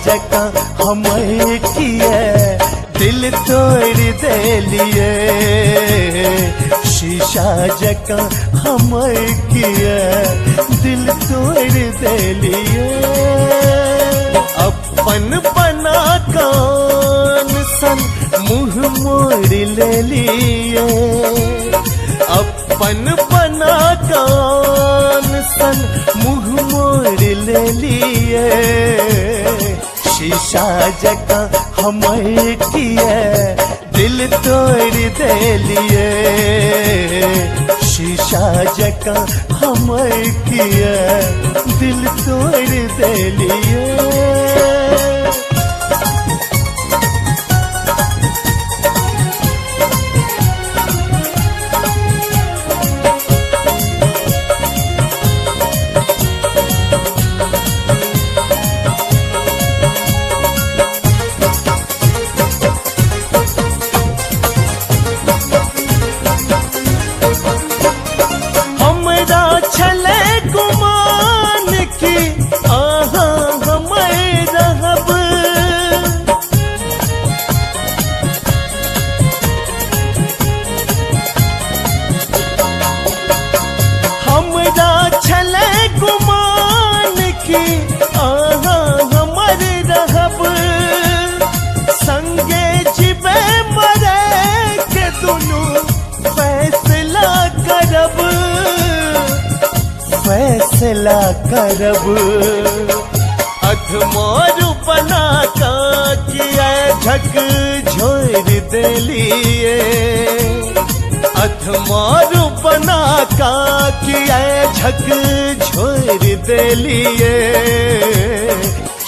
जका हमें किए दिल तोड़ देलिए, शीशा जका हमें किए दिल तोड़ देलिए। अपन बना कान सन मुँह मोड़ ले लिए, अपन बना कान सन मुँह मोड़ ले लिए, शीशा जका हमें किए दिल तोड़ देलिए, शीशा जका हमें किए दिल तोड़ देलिए। फैसला करब अधमारू बना का किया झक झोर देलिए, अधमारू बना का किया झक झोर देलिए,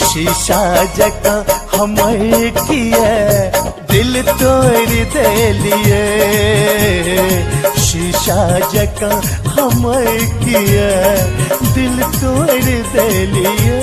शीशा जका हमें किए दिल तोड़ देलिए, शीशा जका हमें किए दिल तोड़ देलिए।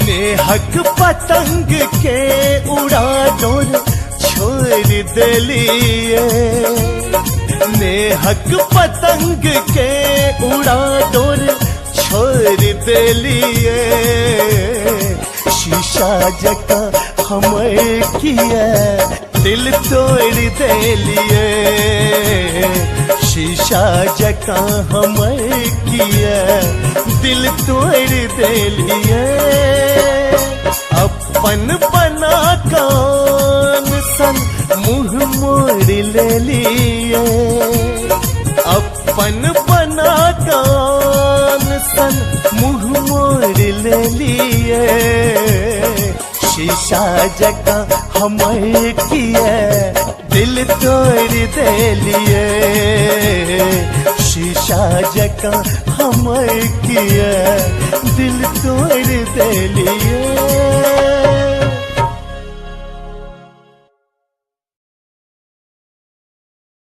नेहक पतंग के उड़ा डोर छोड़ देलिए, नेहक पतंग के उड़ा डोर छोड़ देलिए, शीशा जका हमें किए दिल तोड़ देलिए, शीशा जका हमें किए दिल तोड़ देलिए। अपन बना कान सन मुँह मोड़ ले लिए, अपन बना कान सन मुँह मोड़ ले लिए, शीशा जका हमें किए दिल तोड़ देलिए, शीशा जका हमें किए दिल तोड़ देलिए।